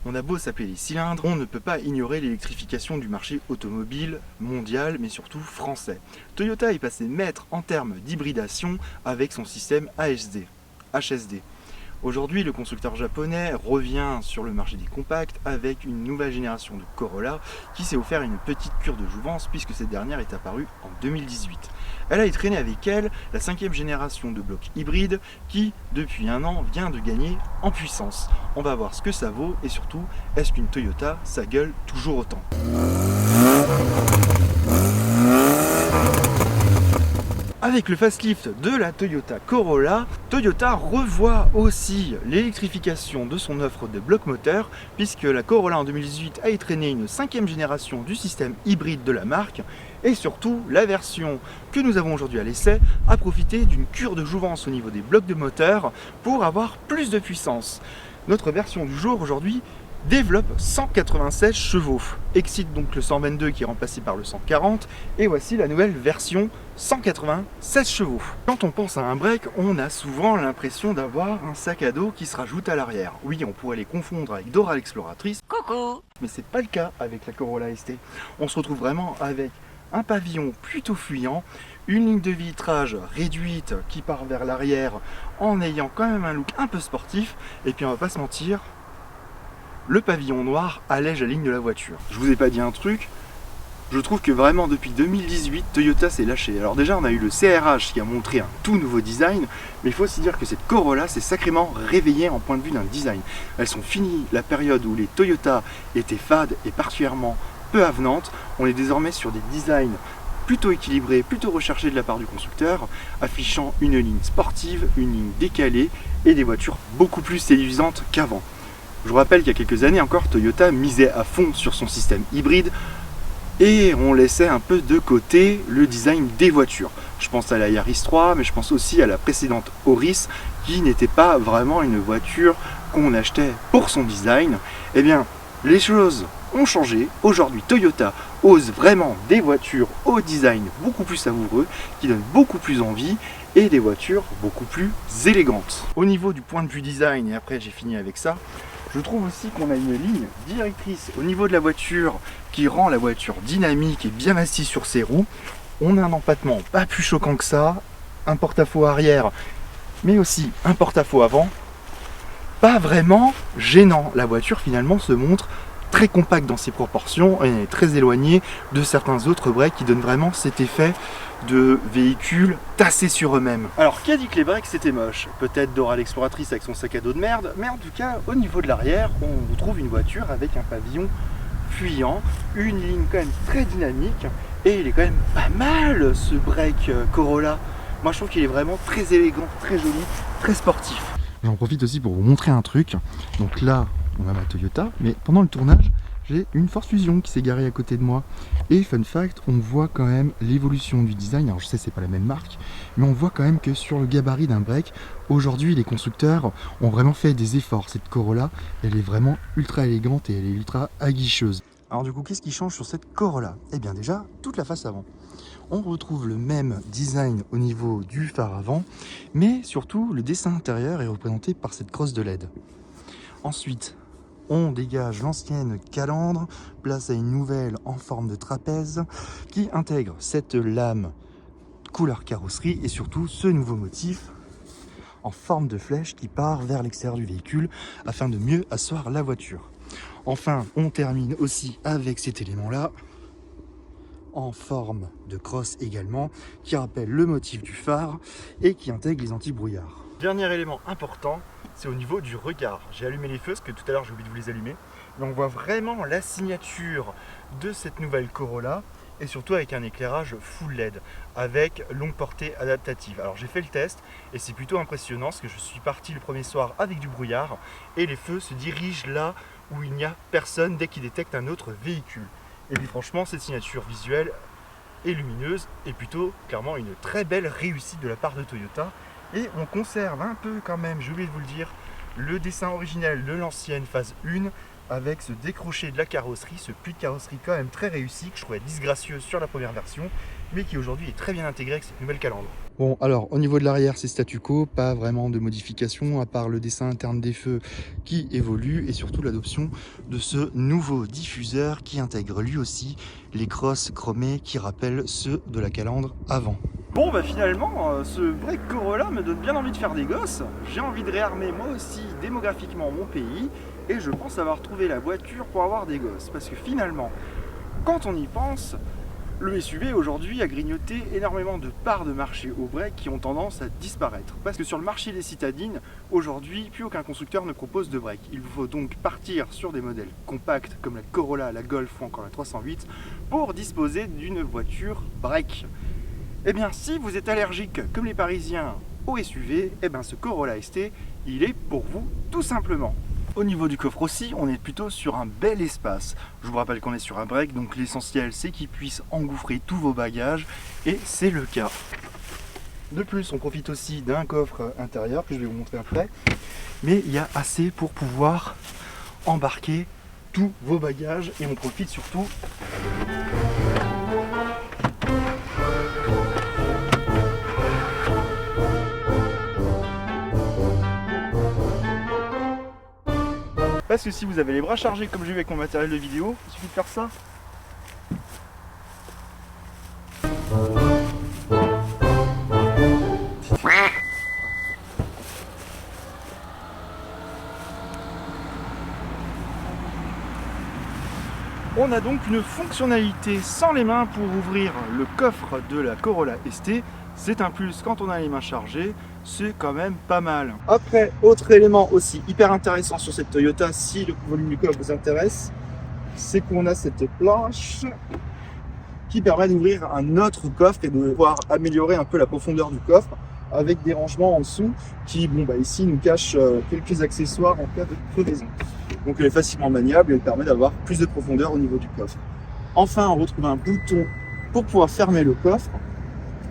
On a beau s'appeler les cylindres, on ne peut pas ignorer l'électrification du marché automobile mondial, mais surtout français. Toyota est passé maître en termes d'hybridation avec son système HSD. Aujourd'hui, le constructeur japonais revient sur le marché des compacts avec une nouvelle génération de Corolla qui s'est offert une petite cure de jouvence puisque cette dernière est apparue en 2018. Elle a traîné avec elle la 5e génération de blocs hybrides qui, depuis un an, vient de gagner en puissance. On va voir ce que ça vaut et surtout, est-ce qu'une Toyota, ça gueule toujours autant ? Avec le facelift de la Toyota Corolla, Toyota revoit aussi l'électrification de son offre de bloc moteur, puisque la Corolla en 2018 a traîné une 5e génération du système hybride de la marque, et surtout la version que nous avons aujourd'hui à l'essai a profité d'une cure de jouvence au niveau des blocs de moteur pour avoir plus de puissance. Notre version du jour aujourd'hui développe 196 chevaux, excite donc le 122 qui est remplacé par le 140, et voici la nouvelle version 196 chevaux. Quand on pense à un break, on a souvent l'impression d'avoir un sac à dos qui se rajoute à l'arrière. Oui, on pourrait les confondre avec Dora l'Exploratrice, coucou, mais c'est pas le cas avec la Corolla ST. On se retrouve vraiment avec un pavillon plutôt fuyant, une ligne de vitrage réduite qui part vers l'arrière en ayant quand même un look un peu sportif, et puis on va pas se mentir, le pavillon noir allège la ligne de la voiture. Je vous ai pas dit un truc, je trouve que vraiment depuis 2018, Toyota s'est lâché. Alors déjà, on a eu le CRH qui a montré un tout nouveau design, mais il faut aussi dire que cette Corolla s'est sacrément réveillée en point de vue d'un design. Elles sont finies la période où les Toyota étaient fades et particulièrement peu avenantes. On est désormais sur des designs plutôt équilibrés, plutôt recherchés de la part du constructeur, affichant une ligne sportive, une ligne décalée et des voitures beaucoup plus séduisantes qu'avant. Je vous rappelle qu'il y a quelques années encore, Toyota misait à fond sur son système hybride et on laissait un peu de côté le design des voitures. Je pense à la Yaris 3, mais je pense aussi à la précédente Auris qui n'était pas vraiment une voiture qu'on achetait pour son design. Eh bien, les choses ont changé. Aujourd'hui, Toyota ose vraiment des voitures au design beaucoup plus savoureux, qui donnent beaucoup plus envie, et des voitures beaucoup plus élégantes. Au niveau du point de vue design, et après j'ai fini avec ça, je trouve aussi qu'on a une ligne directrice au niveau de la voiture qui rend la voiture dynamique et bien assise sur ses roues. On a un empattement pas plus choquant que ça, un porte-à-faux arrière, mais aussi un porte-à-faux avant. Pas vraiment gênant. La voiture finalement se montre très compacte dans ses proportions et elle est très éloignée de certains autres breaks qui donnent vraiment cet effet de véhicules tassés sur eux-mêmes. Alors qui a dit que les breaks c'était moche? Peut-être Dora l'Exploratrice avec son sac à dos de merde, mais en tout cas au niveau de l'arrière on trouve une voiture avec un pavillon fuyant, une ligne quand même très dynamique, et il est quand même pas mal ce break Corolla. Moi je trouve qu'il est vraiment très élégant, très joli, très sportif. J'en profite aussi pour vous montrer un truc. Donc là on a ma Toyota, mais pendant le tournage j'ai une Ford Fusion qui s'est garée à côté de moi. Et fun fact, on voit quand même l'évolution du design. Alors je sais c'est pas la même marque, mais on voit quand même que sur le gabarit d'un break, aujourd'hui les constructeurs ont vraiment fait des efforts. Cette Corolla, elle est vraiment ultra élégante et elle est ultra aguicheuse. Alors du coup, qu'est-ce qui change sur cette Corolla? Eh bien déjà, toute la face avant. On retrouve le même design au niveau du phare avant, mais surtout le dessin intérieur est représenté par cette crosse de LED. Ensuite, on dégage l'ancienne calandre, place à une nouvelle en forme de trapèze qui intègre cette lame couleur carrosserie et surtout ce nouveau motif en forme de flèche qui part vers l'extérieur du véhicule afin de mieux asseoir la voiture. Enfin, on termine aussi avec cet élément-là en forme de crosse également qui rappelle le motif du phare et qui intègre les anti-brouillards. Dernier élément important, c'est au niveau du regard. J'ai allumé les feux parce que tout à l'heure j'ai oublié de vous les allumer. Mais on voit vraiment la signature de cette nouvelle Corolla et surtout avec un éclairage full LED avec longue portée adaptative. Alors j'ai fait le test et c'est plutôt impressionnant parce que je suis parti le premier soir avec du brouillard et les feux se dirigent là où il n'y a personne dès qu'ils détectent un autre véhicule. Et puis franchement cette signature visuelle et lumineuse est plutôt clairement une très belle réussite de la part de Toyota. Et on conserve un peu quand même, j'ai oublié de vous le dire, le dessin original de l'ancienne phase 1 avec ce décroché de la carrosserie, ce pli de carrosserie quand même très réussi que je trouvais disgracieux sur la première version, mais qui aujourd'hui est très bien intégré avec cette nouvelle calandre. Bon, alors au niveau de l'arrière, c'est statu quo, pas vraiment de modification à part le dessin interne des feux qui évolue et surtout l'adoption de ce nouveau diffuseur qui intègre lui aussi les crosses chromées qui rappellent ceux de la calandre avant. Bon bah finalement, ce break Corolla me donne bien envie de faire des gosses. J'ai envie de réarmer moi aussi démographiquement mon pays et je pense avoir trouvé la voiture pour avoir des gosses. Parce que finalement, quand on y pense, le SUV aujourd'hui a grignoté énormément de parts de marché au break qui ont tendance à disparaître. Parce que sur le marché des citadines, aujourd'hui, plus aucun constructeur ne propose de break. Il vous faut donc partir sur des modèles compacts comme la Corolla, la Golf ou encore la 308 pour disposer d'une voiture break. Eh bien, si vous êtes allergique, comme les Parisiens, au SUV, eh bien ce Corolla ST, il est pour vous tout simplement. Au niveau du coffre aussi, on est plutôt sur un bel espace. Je vous rappelle qu'on est sur un break, donc l'essentiel c'est qu'il puisse engouffrer tous vos bagages, et c'est le cas. De plus, on profite aussi d'un coffre intérieur que je vais vous montrer après, mais il y a assez pour pouvoir embarquer tous vos bagages, et on profite surtout parce que si vous avez les bras chargés comme j'ai vu avec mon matériel de vidéo, il suffit de faire ça. On a donc une fonctionnalité sans les mains pour ouvrir le coffre de la Corolla ST. C'est un plus quand on a les mains chargées, c'est quand même pas mal. Après, autre élément aussi hyper intéressant sur cette Toyota, si le volume du coffre vous intéresse, c'est qu'on a cette planche qui permet d'ouvrir un autre coffre et de pouvoir améliorer un peu la profondeur du coffre avec des rangements en dessous qui, bon, bah, ici, nous cachent quelques accessoires en cas de crevaison. Donc elle est facilement maniable et elle permet d'avoir plus de profondeur au niveau du coffre. Enfin, on retrouve un bouton pour pouvoir fermer le coffre.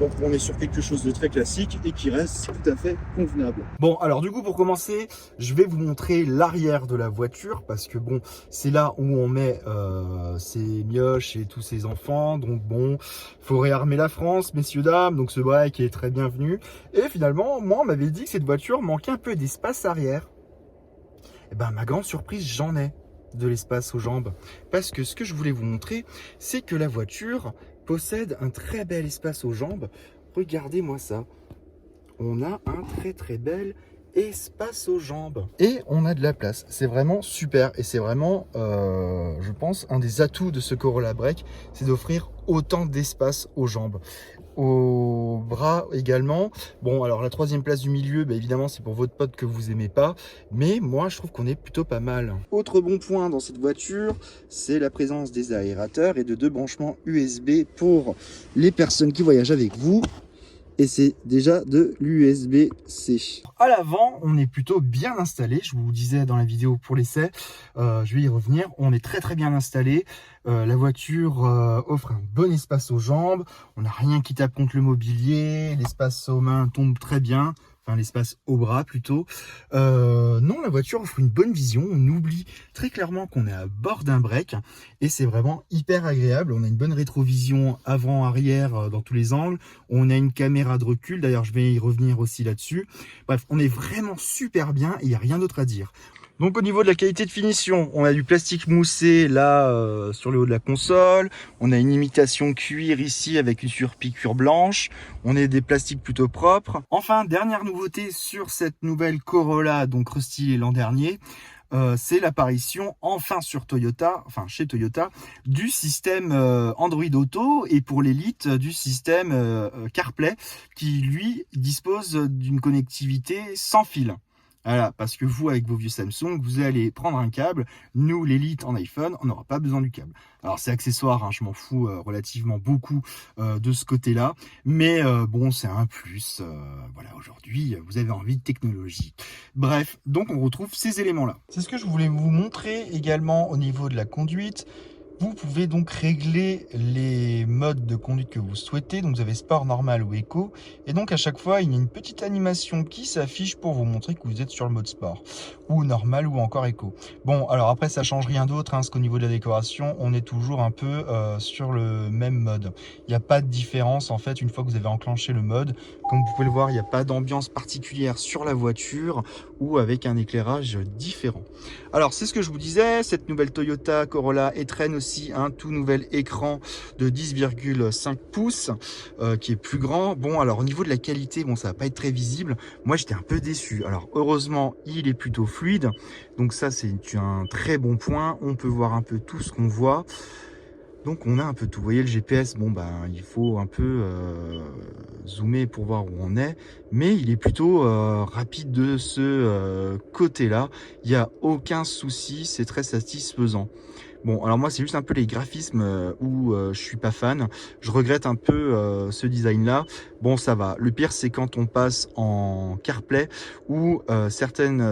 Donc on est sur quelque chose de très classique et qui reste tout à fait convenable. Bon, alors du coup pour commencer, je vais vous montrer l'arrière de la voiture parce que bon, c'est là où on met ses mioches et tous ses enfants. Donc bon, il faut réarmer la France, messieurs dames. Donc ce break est très bienvenu. Et finalement, moi on m'avait dit que cette voiture manquait un peu d'espace arrière. Et ben ma grande surprise, j'en ai de l'espace aux jambes. Parce que ce que je voulais vous montrer, c'est que la voiture possède un très bel espace aux jambes. Regardez-moi ça. On a un très bel espace aux jambes. Et on a de la place. C'est vraiment super. Et c'est vraiment, je pense, un des atouts de ce Corolla Break, c'est d'offrir autant d'espace aux jambes. Aux bras également. Bon, alors la troisième place du milieu, bah, évidemment, c'est pour votre pote que vous aimez pas. Mais moi, je trouve qu'on est plutôt pas mal. Autre bon point dans cette voiture, c'est la présence des aérateurs et de 2 branchements USB pour les personnes qui voyagent avec vous. Et c'est déjà de l'USB-C. À l'avant, on est plutôt bien installé. Je vous disais dans la vidéo pour l'essai, je vais y revenir. On est très bien installé. La voiture offre un bon espace aux jambes. On n'a rien qui tape contre le mobilier. L'espace aux mains tombe très bien. Enfin, l'espace au bras plutôt. Non, la voiture offre une bonne vision. On oublie très clairement qu'on est à bord d'un break et c'est vraiment hyper agréable. On a une bonne rétrovision avant-arrière dans tous les angles. On a une caméra de recul. D'ailleurs, je vais y revenir aussi là-dessus. Bref, on est vraiment super bien et il n'y a rien d'autre à dire. Donc au niveau de la qualité de finition, on a du plastique moussé là sur le haut de la console. On a une imitation cuir ici avec une surpiqûre blanche. On a des plastiques plutôt propres. Enfin, dernière nouveauté sur cette nouvelle Corolla, donc restylée l'an dernier, c'est l'apparition enfin sur Toyota, enfin chez Toyota, du système Android Auto et pour l'élite du système CarPlay qui lui dispose d'une connectivité sans fil. Voilà, parce que vous, avec vos vieux Samsung, vous allez prendre un câble. Nous, l'élite en iPhone, on n'aura pas besoin du câble. Alors, c'est accessoire, hein, je m'en fous relativement beaucoup de ce côté-là. Mais bon, c'est un plus. Voilà, aujourd'hui, vous avez envie de technologie. Bref, donc on retrouve ces éléments-là. C'est ce que je voulais vous montrer également au niveau de la conduite. Vous pouvez donc régler les modes de conduite que vous souhaitez. Donc vous avez sport, normal ou éco. Et donc à chaque fois, il y a une petite animation qui s'affiche pour vous montrer que vous êtes sur le mode sport. Ou normal ou encore éco. Bon, alors après, ça change rien d'autre. Parce qu'au niveau de la décoration, on est toujours un peu sur le même mode. Il n'y a pas de différence en fait une fois que vous avez enclenché le mode. Comme vous pouvez le voir, il n'y a pas d'ambiance particulière sur la voiture ou avec un éclairage différent. Alors c'est ce que je vous disais, cette nouvelle Toyota Corolla e-Train aussi un tout nouvel écran de 10,5 pouces qui est plus grand. Bon, alors au niveau de la qualité, bon, ça va pas être très visible. Moi, j'étais un peu déçu. Alors heureusement, il est plutôt fluide. Donc ça, c'est un très bon point. On peut voir un peu tout ce qu'on voit. Donc on a un peu tout. Vous voyez le GPS, bon ben il faut un peu zoomer pour voir où on est, mais il est plutôt rapide de ce côté-là. Il n'y a aucun souci, c'est très satisfaisant. Bon, alors moi c'est juste un peu les graphismes où je suis pas fan. Je regrette un peu ce design-là. Bon, ça va. Le pire c'est quand on passe en CarPlay où certaines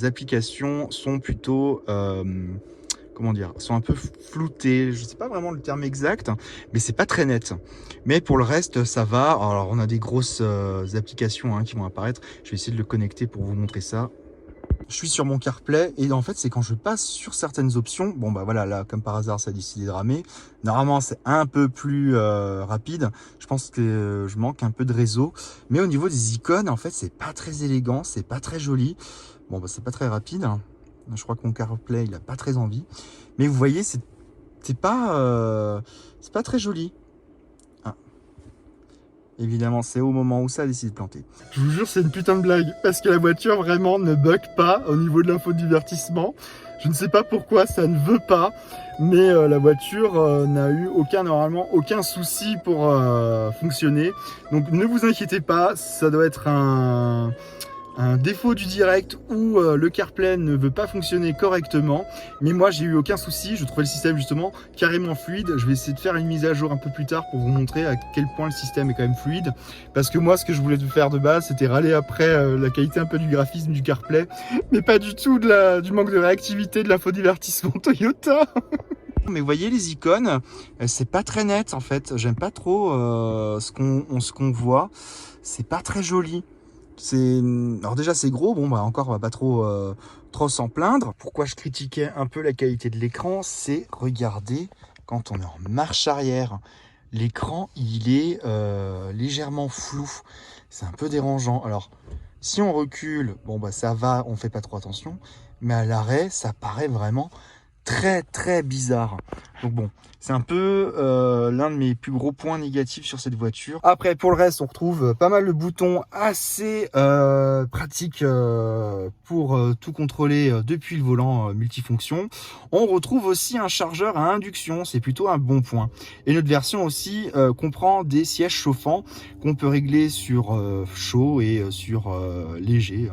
applications sont plutôt comment dire, sont un peu floutées. Je sais pas vraiment le terme exact, mais c'est pas très net. Mais pour le reste, ça va. Alors, on a des grosses applications qui vont apparaître. Je vais essayer de le connecter pour vous montrer ça. Je suis sur mon CarPlay et en fait, c'est quand je passe sur certaines options. Bon, bah voilà, là, comme par hasard, ça a décidé de ramer. Normalement, c'est un peu plus rapide. Je pense que je manque un peu de réseau. Mais au niveau des icônes, en fait, c'est pas très élégant, c'est pas très joli. Bon, bah, c'est pas très rapide. Je crois que mon CarPlay, il a pas très envie. Mais vous voyez, c'est pas très joli. Ah. Évidemment, c'est au moment où ça a décidé de planter. Je vous jure, c'est une putain de blague. Parce que la voiture, vraiment, ne bug pas au niveau de l'infodivertissement. Je ne sais pas pourquoi ça ne veut pas. Mais la voiture n'a eu normalement aucun souci pour fonctionner. Donc ne vous inquiétez pas, ça doit être un défaut du direct où le CarPlay ne veut pas fonctionner correctement, mais moi j'ai eu aucun souci, je trouvais le système justement carrément fluide. Je vais essayer de faire une mise à jour un peu plus tard pour vous montrer à quel point le système est quand même fluide, parce que moi ce que je voulais faire de base c'était râler après la qualité un peu du graphisme du CarPlay, mais pas du tout du manque de réactivité de l'infodivertissement Toyota. Mais vous voyez les icônes, c'est pas très net en fait, j'aime pas trop ce qu'on voit, c'est pas très joli. Alors déjà c'est gros, bon bah encore on va pas trop s'en plaindre. Pourquoi je critiquais un peu la qualité de l'écran, c'est regardez quand on est en marche arrière, l'écran il est légèrement flou, c'est un peu dérangeant. Alors si on recule, bon bah ça va, on fait pas trop attention, mais à l'arrêt ça paraît vraiment très bizarre. Donc bon, c'est un peu l'un de mes plus gros points négatifs sur cette voiture. Après, pour le reste, on retrouve pas mal de boutons assez pratiques pour tout contrôler depuis le volant multifonction. On retrouve aussi un chargeur à induction, c'est plutôt un bon point. Et notre version aussi comprend des sièges chauffants qu'on peut régler sur chaud et sur léger,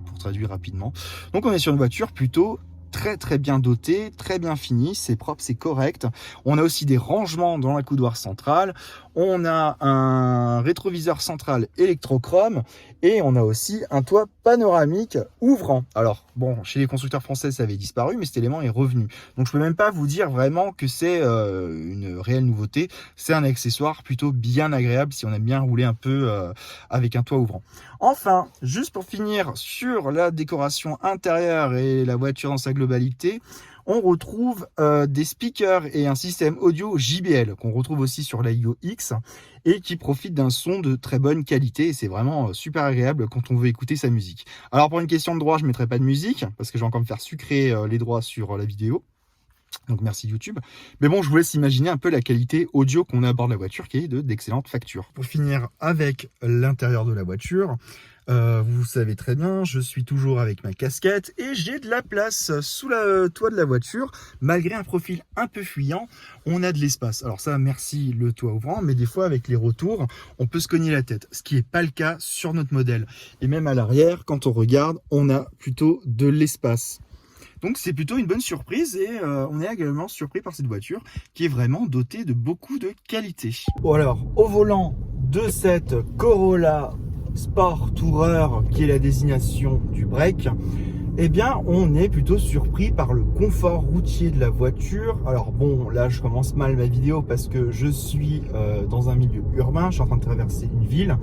pour traduire rapidement. Donc on est sur une voiture plutôt très bien doté, très bien fini, c'est propre, c'est correct. On a aussi des rangements dans la coudoir centrale, on a un rétroviseur central électrochrome et on a aussi un toit panoramique ouvrant. Alors bon, chez les constructeurs français ça avait disparu, mais cet élément est revenu. Donc je peux même pas vous dire vraiment que c'est une réelle nouveauté, c'est un accessoire plutôt bien agréable si on aime bien rouler un peu avec un toit ouvrant. Enfin, juste pour finir sur la décoration intérieure et la voiture dans sa globalité, on retrouve des speakers et un système audio JBL qu'on retrouve aussi sur la Igo X et qui profite d'un son de très bonne qualité et c'est vraiment super agréable quand on veut écouter sa musique. Alors pour une question de droit, je ne mettrai pas de musique parce que je vais encore me faire sucrer les droits sur la vidéo. Donc merci YouTube. Mais bon, je vous laisse imaginer un peu la qualité audio qu'on a à bord de la voiture qui est d'excellente facture. Pour finir avec l'intérieur de la voiture, vous savez très bien, je suis toujours avec ma casquette et j'ai de la place sous le toit de la voiture. Malgré un profil un peu fuyant, on a de l'espace. Alors ça, merci le toit ouvrant, mais des fois avec les retours, on peut se cogner la tête, ce qui n'est pas le cas sur notre modèle. Et même à l'arrière, quand on regarde, on a plutôt de l'espace. Donc c'est plutôt une bonne surprise et on est également surpris par cette voiture qui est vraiment dotée de beaucoup de qualité. Bon alors, au volant de cette Corolla Sport Tourer qui est la désignation du break, Eh bien, on est plutôt surpris par le confort routier de la voiture. Alors bon, là, je commence mal ma vidéo parce que je suis dans un milieu urbain, je suis en train de traverser une ville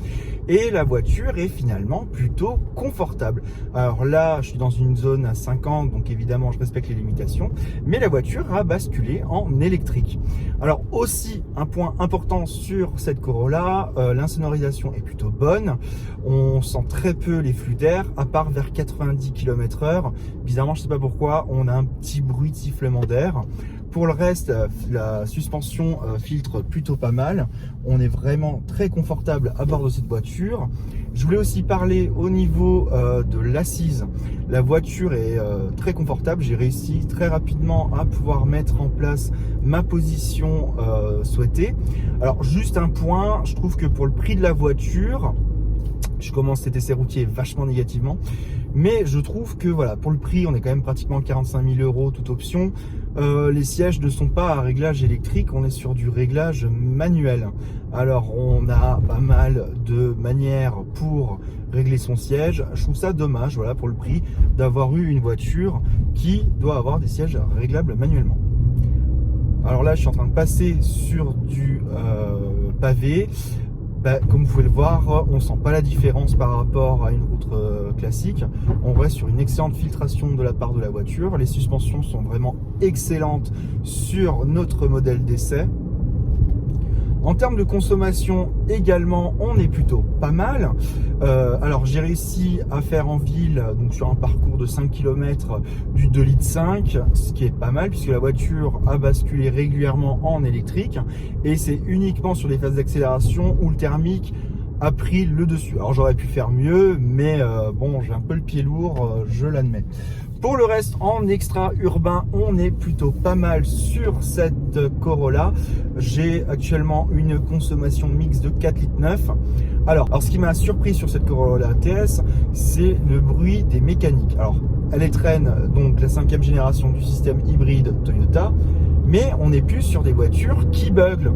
et la voiture est finalement plutôt confortable. Alors là, je suis dans une zone à 50, donc évidemment, je respecte les limitations, mais la voiture a basculé en électrique. Alors aussi, un point important sur cette Corolla, l'insonorisation est plutôt bonne. On sent très peu les flux d'air, à part vers 90 km/h. Bizarrement, je ne sais pas pourquoi, on a un petit bruit de sifflement d'air. Pour le reste, la suspension filtre plutôt pas mal. On est vraiment très confortable à bord de cette voiture. Je voulais aussi parler au niveau de l'assise. La voiture est très confortable. J'ai réussi très rapidement à pouvoir mettre en place ma position souhaitée. Alors, juste un point, je trouve que pour le prix de la voiture, je commence cet essai routier vachement négativement, mais je trouve que voilà, pour le prix, on est quand même pratiquement 45 000 €, toute option. Les sièges ne sont pas à réglage électrique, on est sur du réglage manuel. Alors on a pas mal de manières pour régler son siège. Je trouve ça dommage, voilà, pour le prix, d'avoir eu une voiture qui doit avoir des sièges réglables manuellement. Alors là, je suis en train de passer sur du pavé. Comme vous pouvez le voir, on ne sent pas la différence par rapport à une route classique. On reste sur une excellente filtration de la part de la voiture. Les suspensions sont vraiment excellentes sur notre modèle d'essai. En termes de consommation également, on est plutôt pas mal. Alors j'ai réussi à faire en ville, donc sur un parcours de 5 km, du 2,5 litres, ce qui est pas mal puisque la voiture a basculé régulièrement en électrique. Et c'est uniquement sur les phases d'accélération où le thermique a pris le dessus. Alors j'aurais pu faire mieux, mais bon, j'ai un peu le pied lourd, je l'admets. Pour le reste, en extra urbain, on est plutôt pas mal sur cette Corolla. J'ai actuellement une consommation mixte de 4,9 litres. Alors, ce qui m'a surpris sur cette Corolla TS, c'est le bruit des mécaniques. Alors, elle traîne donc la 5e génération du système hybride Toyota, mais on n'est plus sur des voitures qui buglent.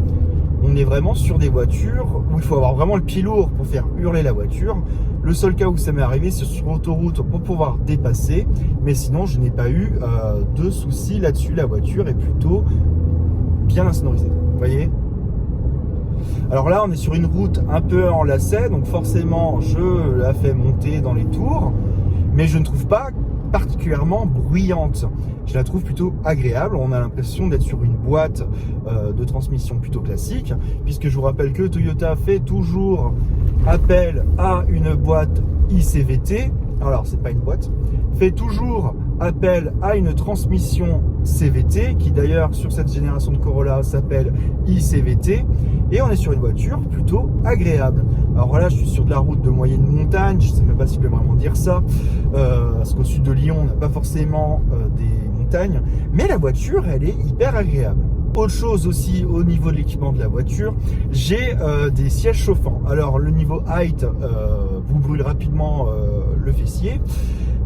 On est vraiment sur des voitures où il faut avoir vraiment le pied lourd pour faire hurler la voiture. Le seul cas où ça m'est arrivé, c'est sur autoroute pour pouvoir dépasser. Mais sinon, je n'ai pas eu de soucis là-dessus. La voiture est plutôt bien insonorisée. Vous voyez ? Alors là, on est sur une route un peu en lacet. Donc forcément, je la fais monter dans les tours. Mais je ne trouve pas particulièrement bruyante. Je la trouve plutôt agréable. On a l'impression d'être sur une boîte de transmission plutôt classique, puisque je vous rappelle que Toyota fait toujours appel à une boîte ICVT. Alors, c'est pas une boîte. Fait toujours appel à une transmission CVT, qui d'ailleurs sur cette génération de Corolla s'appelle ICVT, et on est sur une voiture plutôt agréable. Alors voilà, je suis sur de la route de moyenne montagne, je ne sais même pas si je peux vraiment dire ça, parce qu'au sud de Lyon, on n'a pas forcément des montagnes, mais la voiture, elle est hyper agréable. Autre chose aussi au niveau de l'équipement de la voiture, j'ai des sièges chauffants. Alors le niveau height vous brûle rapidement le fessier.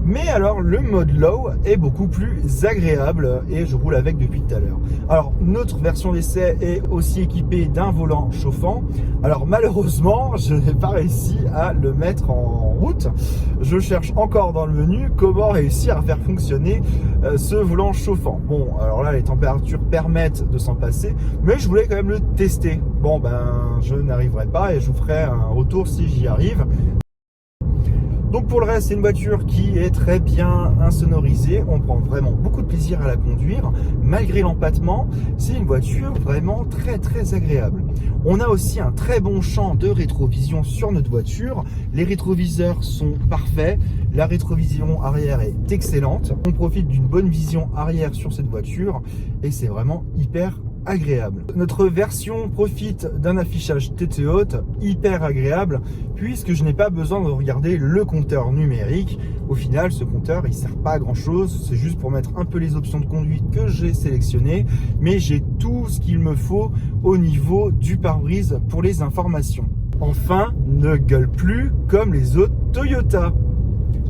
Mais alors le mode low est beaucoup plus agréable et je roule avec depuis tout à l'heure. Alors notre version d'essai est aussi équipée d'un volant chauffant. Alors malheureusement je n'ai pas réussi à le mettre en route. Je cherche encore dans le menu comment réussir à faire fonctionner ce volant chauffant. Bon, alors là les températures permettent de s'en passer, mais je voulais quand même le tester. Bon ben je n'arriverai pas et je vous ferai un retour si j'y arrive. Donc pour le reste, c'est une voiture qui est très bien insonorisée. On prend vraiment beaucoup de plaisir à la conduire. Malgré l'empattement, c'est une voiture vraiment très agréable. On a aussi un très bon champ de rétrovision sur notre voiture. Les rétroviseurs sont parfaits. La rétrovision arrière est excellente. On profite d'une bonne vision arrière sur cette voiture et c'est vraiment hyper agréable. Notre version profite d'un affichage tête haute hyper agréable puisque je n'ai pas besoin de regarder le compteur numérique. Au final, ce compteur il sert pas à grand chose, c'est juste pour mettre un peu les options de conduite que j'ai sélectionnées, mais j'ai tout ce qu'il me faut au niveau du pare-brise pour les informations. Enfin, ne gueule plus comme les autres Toyota.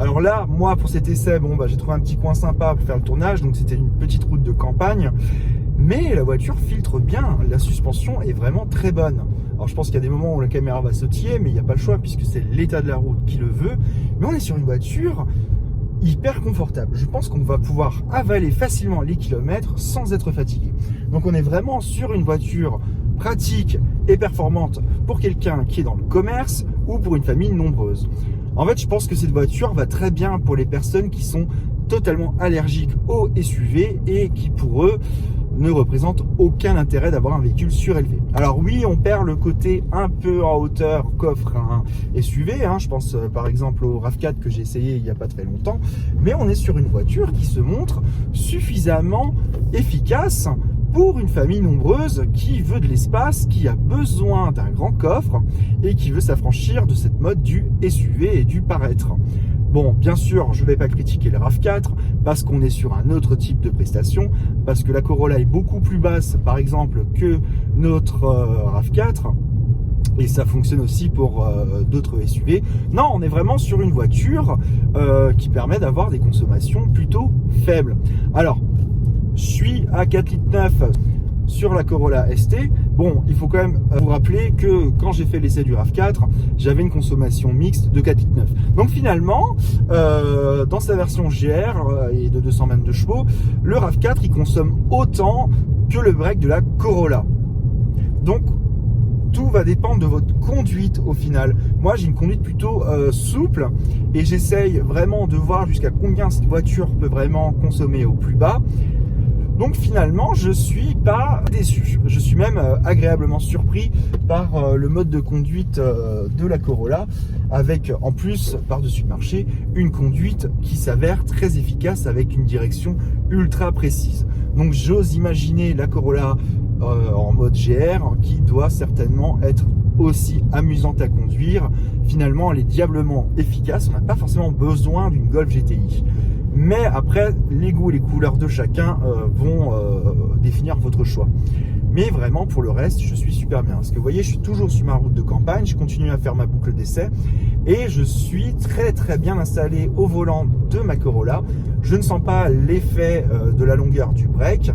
Alors là, moi pour cet essai, bon j'ai trouvé un petit coin sympa pour faire le tournage, donc c'était une petite route de campagne. Mais la voiture filtre bien, la suspension est vraiment très bonne. Alors je pense qu'il y a des moments où la caméra va sautiller, mais il n'y a pas le choix puisque c'est l'état de la route qui le veut. Mais on est sur une voiture hyper confortable. Je pense qu'on va pouvoir avaler facilement les kilomètres sans être fatigué. Donc on est vraiment sur une voiture pratique et performante pour quelqu'un qui est dans le commerce ou pour une famille nombreuse. En fait, je pense que cette voiture va très bien pour les personnes qui sont totalement allergiques aux SUV et qui pour eux ne représente aucun intérêt d'avoir un véhicule surélevé. Alors oui, on perd le côté un peu en hauteur qu'offre un SUV, je pense par exemple au RAV4 que j'ai essayé il n'y a pas très longtemps, mais on est sur une voiture qui se montre suffisamment efficace pour une famille nombreuse qui veut de l'espace, qui a besoin d'un grand coffre et qui veut s'affranchir de cette mode du SUV et du paraître. Bon, bien sûr, je ne vais pas critiquer le RAV4 parce qu'on est sur un autre type de prestation, parce que la Corolla est beaucoup plus basse, par exemple, que notre RAV4. Et ça fonctionne aussi pour d'autres SUV. Non, on est vraiment sur une voiture qui permet d'avoir des consommations plutôt faibles. Alors, je suis à 4,9 litres sur la Corolla ST. Bon, il faut quand même vous rappeler que quand j'ai fait l'essai du RAV4, j'avais une consommation mixte de 4,9 litres. Donc finalement, dans sa version GR et de 222 chevaux, le RAV4 il consomme autant que le break de la Corolla. Donc tout va dépendre de votre conduite au final. Moi j'ai une conduite plutôt souple et j'essaye vraiment de voir jusqu'à combien cette voiture peut vraiment consommer au plus bas. Donc finalement, je suis pas déçu. Je suis même agréablement surpris par le mode de conduite de la Corolla, avec en plus, par-dessus le marché, une conduite qui s'avère très efficace avec une direction ultra précise. Donc j'ose imaginer la Corolla en mode GR qui doit certainement être aussi amusante à conduire. Finalement, elle est diablement efficace. On n'a pas forcément besoin d'une Golf GTI. Mais après, les goûts et les couleurs de chacun vont définir votre choix. Mais vraiment, pour le reste, je suis super bien. Parce que vous voyez, je suis toujours sur ma route de campagne, je continue à faire ma boucle d'essai et je suis très très bien installé au volant de ma Corolla. Je ne sens pas l'effet de la longueur du break.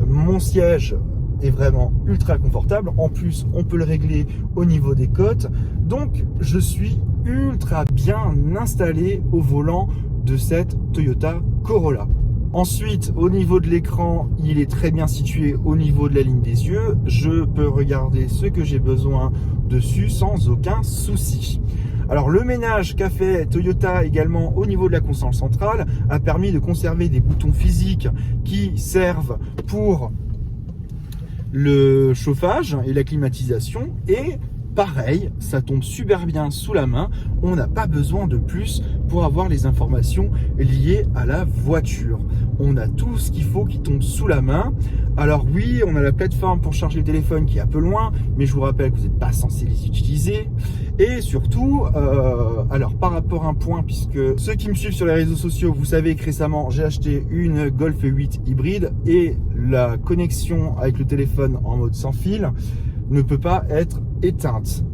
Mon siège est vraiment ultra confortable. En plus, on peut le régler au niveau des côtes. Donc, je suis ultra bien installé au volant de cette Toyota Corolla. Ensuite, au niveau de l'écran, il est très bien situé au niveau de la ligne des yeux. Je peux regarder ce que j'ai besoin dessus sans aucun souci. Alors le ménage qu'a fait Toyota également au niveau de la console centrale a permis de conserver des boutons physiques qui servent pour le chauffage et la climatisation et pareil, ça tombe super bien sous la main, on n'a pas besoin de plus pour avoir les informations liées à la voiture. On a tout ce qu'il faut qui tombe sous la main. Alors oui, on a la plateforme pour charger le téléphone qui est un peu loin, mais je vous rappelle que vous n'êtes pas censé les utiliser. Et surtout, alors par rapport à un point, puisque ceux qui me suivent sur les réseaux sociaux, vous savez que récemment j'ai acheté une Golf 8 hybride et la connexion avec le téléphone en mode sans fil ne peut pas être éteinte.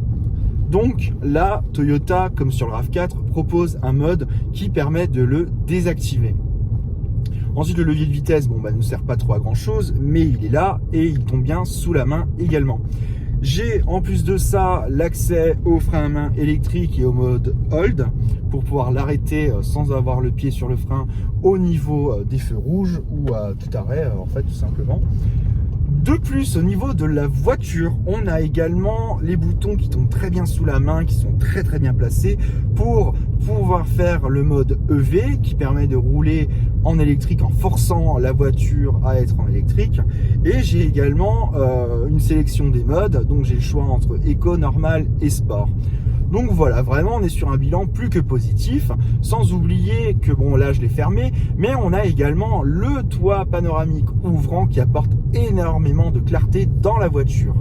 Donc là, Toyota, comme sur le RAV4, propose un mode qui permet de le désactiver. Ensuite, le levier de vitesse, ne sert pas trop à grand chose, mais il est là et il tombe bien sous la main également. J'ai en plus de ça l'accès au frein à main électrique et au mode hold pour pouvoir l'arrêter sans avoir le pied sur le frein au niveau des feux rouges ou à tout arrêt, en fait, tout simplement. De plus, au niveau de la voiture, on a également les boutons qui tombent très bien sous la main, qui sont très très bien placés pour pouvoir faire le mode EV qui permet de rouler en électrique en forçant la voiture à être en électrique. Et j'ai également une sélection des modes, donc j'ai le choix entre éco, normal et sport. Donc voilà, vraiment on est sur un bilan plus que positif, sans oublier que là je l'ai fermé, mais on a également le toit panoramique ouvrant qui apporte énormément de clarté dans la voiture.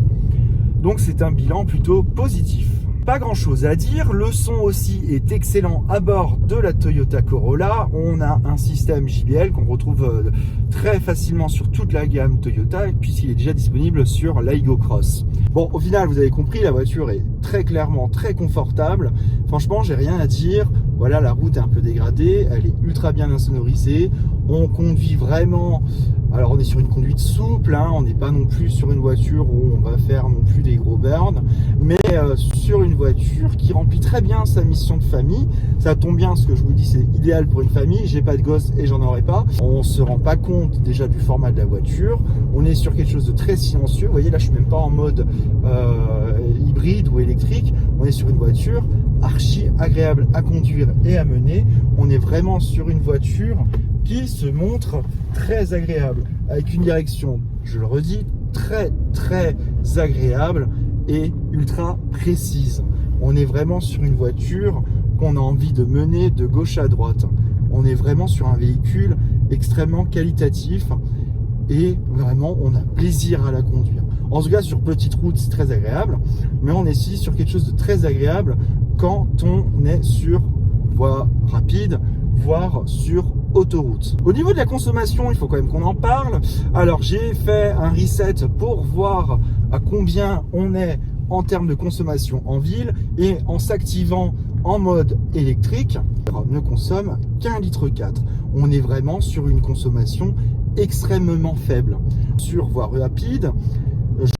Donc c'est un bilan plutôt positif. Pas grand chose à dire, le son aussi est excellent à bord de la Toyota Corolla. On a un système JBL qu'on retrouve très facilement sur toute la gamme Toyota puisqu'il est déjà disponible sur l'Aygo Cross. Bon, au final, vous avez compris, la voiture est très clairement très confortable. Franchement, j'ai rien à dire. Voilà, la route est un peu dégradée, elle est ultra bien insonorisée. On conduit vraiment, alors on est sur une conduite souple, hein, on n'est pas non plus sur une voiture où on va faire non plus des gros burns, mais sur une voiture qui remplit très bien sa mission de famille. Ça tombe bien, ce que je vous dis, c'est idéal pour une famille. J'ai pas de gosse et j'en aurai pas. On se rend pas compte déjà du format de la voiture. On est sur quelque chose de très silencieux. Vous voyez là, je suis même pas en mode hybride ou électrique. On est sur une voiture archi agréable à conduire et à mener. On est vraiment sur une voiture qui se montre très agréable, avec une direction, je le redis, très agréable et ultra précise. On est vraiment sur une voiture qu'on a envie de mener de gauche à droite. On est vraiment sur un véhicule extrêmement qualitatif et vraiment on a plaisir à la conduire. En tout cas, sur petite route, c'est très agréable, mais on est ici sur quelque chose de très agréable quand on est sur voie rapide, voire sur autoroute. Au niveau de la consommation, il faut quand même qu'on en parle. Alors j'ai fait un reset pour voir à combien on est en termes de consommation en ville, et en s'activant en mode électrique, ne consomme qu'1,4 litre. On est vraiment sur une consommation extrêmement faible. Sur voie rapide,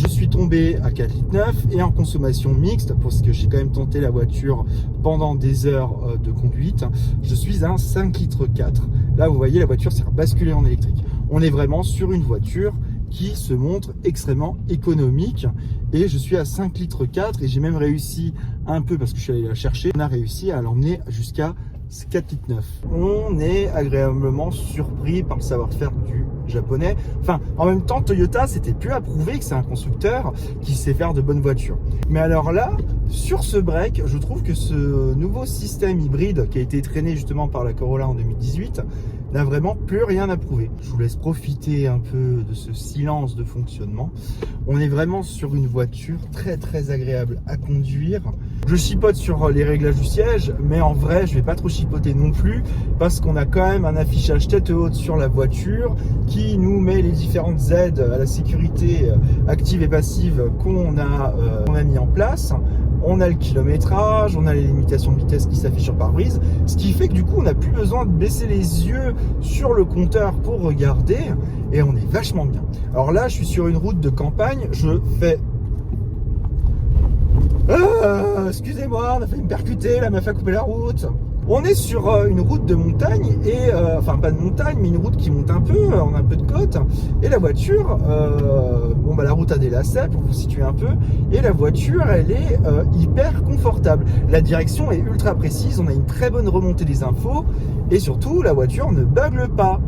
je suis tombé à 4,9 litres et en consommation mixte, parce que j'ai quand même tenté la voiture pendant des heures de conduite, je suis à 5,4 litres. Là, vous voyez, la voiture s'est basculée en électrique. On est vraiment sur une voiture qui se montre extrêmement économique et je suis à 5,4 litres et j'ai même réussi un peu, parce que je suis allé la chercher, on a réussi à l'emmener jusqu'à 4,9 litres. On est agréablement surpris par le savoir-faire du japonais. Enfin, en même temps, Toyota, c'était plus à prouver que c'est un constructeur qui sait faire de bonnes voitures. Mais alors là, sur ce break, je trouve que ce nouveau système hybride qui a été traîné justement par la Corolla en 2018 n'a vraiment plus rien à prouver. Je vous laisse profiter un peu de ce silence de fonctionnement. On est vraiment sur une voiture très agréable à conduire. Je chipote sur les réglages du siège, mais en vrai, je vais pas trop chipoter non plus, parce qu'on a quand même un affichage tête haute sur la voiture qui nous met les différentes aides à la sécurité active et passive qu'on a mis en place. On a le kilométrage, on a les limitations de vitesse qui s'affichent sur pare-brise, ce qui fait que du coup on n'a plus besoin de baisser les yeux sur le compteur pour regarder, et on est vachement bien. Alors là, je suis sur une route de campagne, je fais... excusez-moi, on a failli me percuter, la meuf a coupé la route. On est sur une route de montagne, et enfin pas de montagne, mais une route qui monte un peu, on a un peu de côte, et la voiture, bon bah la route a des lacets pour vous situer un peu, et la voiture elle est hyper confortable. La direction est ultra précise, on a une très bonne remontée des infos, et surtout la voiture ne bugle pas.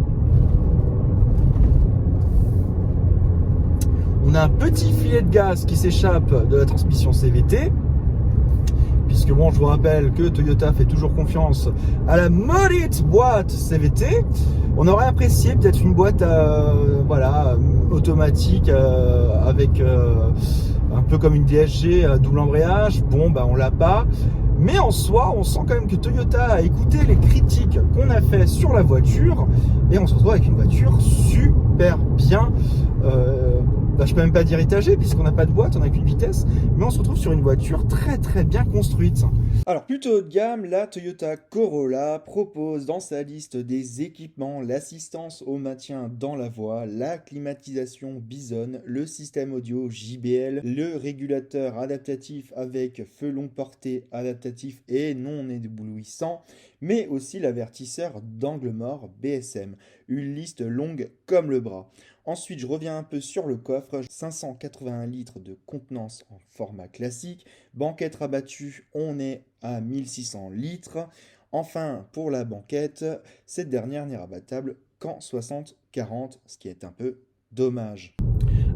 On a un petit filet de gaz qui s'échappe de la transmission CVT, puisque bon, je vous rappelle que Toyota fait toujours confiance à la maudite boîte CVT. On aurait apprécié peut-être une boîte voilà, automatique avec un peu comme une DSG à double embrayage. Bon, bah on l'a pas. Mais en soi, on sent quand même que Toyota a écouté les critiques qu'on a fait sur la voiture, et on se retrouve avec une voiture super bien. Je peux même pas dire étagée, puisqu'on n'a pas de boîte, on n'a qu'une vitesse, mais on se retrouve sur une voiture très bien construite. Alors plutôt haut de gamme, la Toyota Corolla propose dans sa liste des équipements l'assistance au maintien dans la voie, la climatisation Bison, le système audio JBL, le régulateur adaptatif avec feu long porté adaptatif et non éblouissant, mais aussi l'avertisseur d'angle mort BSM. Une liste longue comme le bras. Ensuite, je reviens un peu sur le coffre. 581 litres de contenance en format classique. Banquette rabattue, on est à 1600 litres. Enfin, pour la banquette, cette dernière n'est rabattable qu'en 60-40, ce qui est un peu dommage.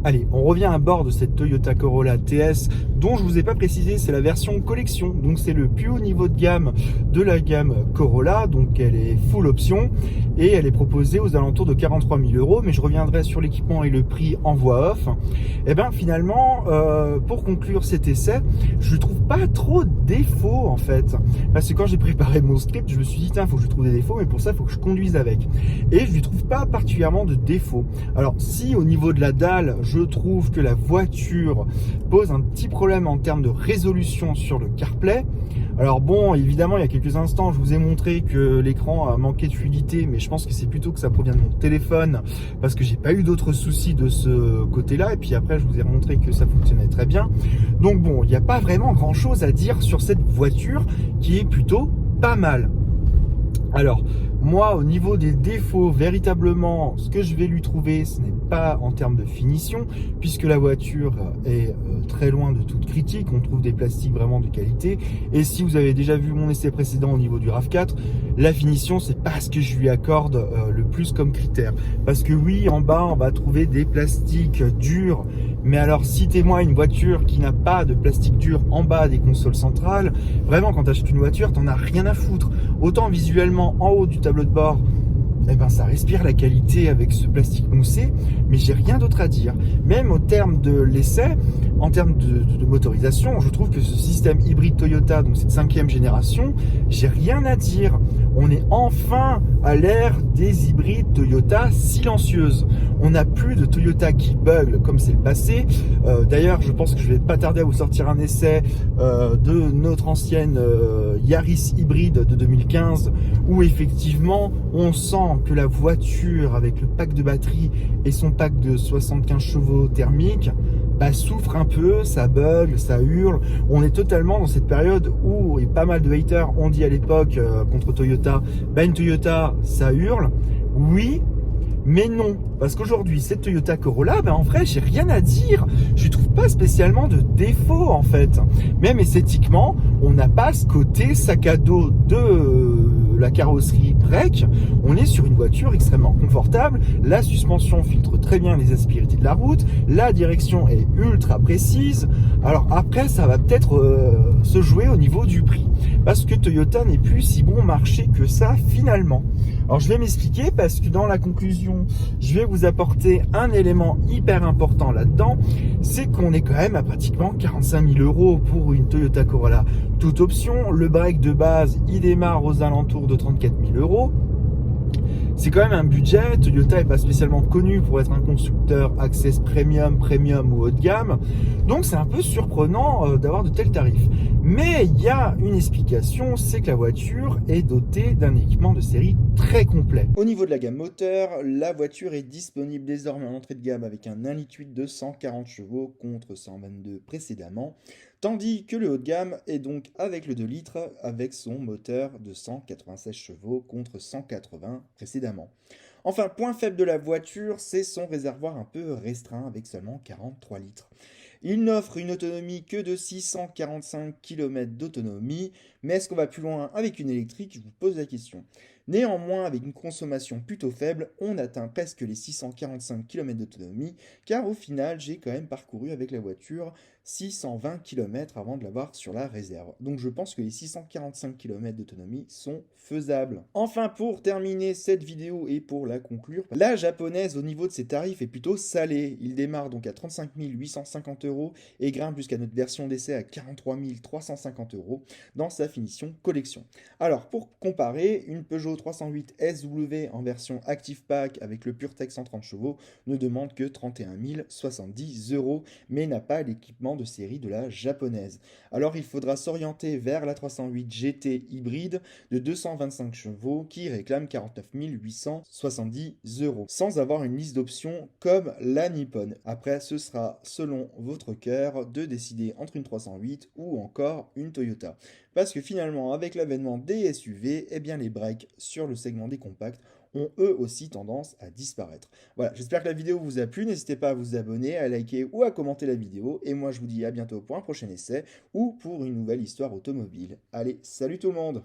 Allez, on revient à bord de cette Toyota Corolla TS, dont je vous ai pas précisé, c'est la version collection. Donc c'est le plus haut niveau de gamme de la gamme Corolla, donc elle est full option et elle est proposée aux alentours de 43 000 €. Mais je reviendrai sur l'équipement et le prix en voix off. Et bien finalement, pour conclure cet essai, je ne trouve pas trop de défauts en fait. Parce que quand j'ai préparé mon script, je me suis dit, tiens, il faut que je trouve des défauts, mais pour ça, il faut que je conduise avec. Et je ne lui trouve pas particulièrement de défauts. Alors si au niveau de la dalle, je trouve que la voiture pose un petit problème en termes de résolution sur le CarPlay. Alors bon, évidemment, il y a quelques instants, je vous ai montré que l'écran a manqué de fluidité, mais je pense que c'est plutôt que ça provient de mon téléphone, parce que j'ai pas eu d'autres soucis de ce côté-là, et puis après, je vous ai montré que ça fonctionnait très bien. Donc bon, il n'y a pas vraiment grand-chose à dire sur cette voiture, qui est plutôt pas mal. Alors, moi, au niveau des défauts, véritablement, ce que je vais lui trouver, ce n'est pas en termes de finition, puisque la voiture est très loin de toute critique. On trouve des plastiques vraiment de qualité. Et si vous avez déjà vu mon essai précédent au niveau du RAV4, la finition, c'est pas ce que je lui accorde le plus comme critère. Parce que oui, en bas, on va trouver des plastiques durs. Mais alors, citez-moi une voiture qui n'a pas de plastique dur en bas des consoles centrales. Vraiment, quand tu achètes une voiture, t'en as rien à foutre. Autant visuellement, en haut du tableau de bord, eh ben, ça respire la qualité avec ce plastique moussé, mais j'ai rien d'autre à dire. Même au terme de l'essai, en termes de motorisation, je trouve que ce système hybride Toyota, donc cette 5e génération, j'ai rien à dire. On est enfin à l'ère des hybrides Toyota silencieuses. On n'a plus de Toyota qui bug comme c'est le passé. D'ailleurs, je pense que je vais pas tarder à vous sortir un essai de notre ancienne Yaris hybride de 2015, où effectivement on sent que la voiture avec le pack de batterie et son pack de 75 chevaux thermiques souffre un peu, ça bug, ça hurle. On est totalement dans cette période où, et pas mal de haters ont dit à l'époque contre Toyota, une Toyota ça hurle. Oui, mais non, parce qu'aujourd'hui, cette Toyota Corolla, en vrai, j'ai rien à dire. Je trouve pas spécialement de défaut, en fait. Même esthétiquement, on n'a pas ce côté sac à dos de la carrosserie break. On est sur une voiture extrêmement confortable. La suspension filtre très bien les aspérités de la route. La direction est ultra précise. Alors après, ça va peut-être se jouer au niveau du prix. Parce que Toyota n'est plus si bon marché que ça, finalement. Alors je vais m'expliquer parce que dans la conclusion, je vais vous apporter un élément hyper important là-dedans, c'est qu'on est quand même à pratiquement 45 000 € pour une Toyota Corolla. Toute option, le break de base, il démarre aux alentours de 34 000 €. C'est quand même un budget. Toyota n'est pas spécialement connu pour être un constructeur Access Premium ou haut de gamme. Donc c'est un peu surprenant d'avoir de tels tarifs. Mais il y a une explication, c'est que la voiture est dotée d'un équipement de série très complet. Au niveau de la gamme moteur, la voiture est disponible désormais en entrée de gamme avec un 1,8 litre de 140 chevaux contre 122 précédemment. Tandis que le haut de gamme est donc avec le 2 litres avec son moteur de 196 chevaux contre 180 précédemment. Enfin, point faible de la voiture, c'est son réservoir un peu restreint avec seulement 43 litres. Il n'offre une autonomie que de 645 km d'autonomie, mais est-ce qu'on va plus loin avec une électrique? Je vous pose la question. Néanmoins, avec une consommation plutôt faible, on atteint presque les 645 km d'autonomie, car au final, j'ai quand même parcouru avec la voiture 620 km avant de l'avoir sur la réserve. Donc je pense que les 645 km d'autonomie sont faisables. Enfin, pour terminer cette vidéo et pour la conclure, la japonaise au niveau de ses tarifs est plutôt salée. Il démarre donc à 35 850 € et grimpe jusqu'à notre version d'essai à 43 350 € dans sa finition collection. Alors pour comparer, une Peugeot 308 SW en version Active Pack avec le PureTech 130 chevaux ne demande que 31 070 €, mais n'a pas l'équipement de série de la japonaise. Alors il faudra s'orienter vers la 308 GT hybride de 225 chevaux qui réclame 49 870 €, sans avoir une liste d'options comme la Nippon. Après, ce sera selon votre cœur de décider entre une 308 ou encore une Toyota. Parce que finalement, avec l'avènement des SUV, eh bien les breaks sur le segment des compacts ont eux aussi tendance à disparaître. Voilà, j'espère que la vidéo vous a plu. N'hésitez pas à vous abonner, à liker ou à commenter la vidéo. Et moi, je vous dis à bientôt pour un prochain essai ou pour une nouvelle histoire automobile. Allez, salut tout le monde!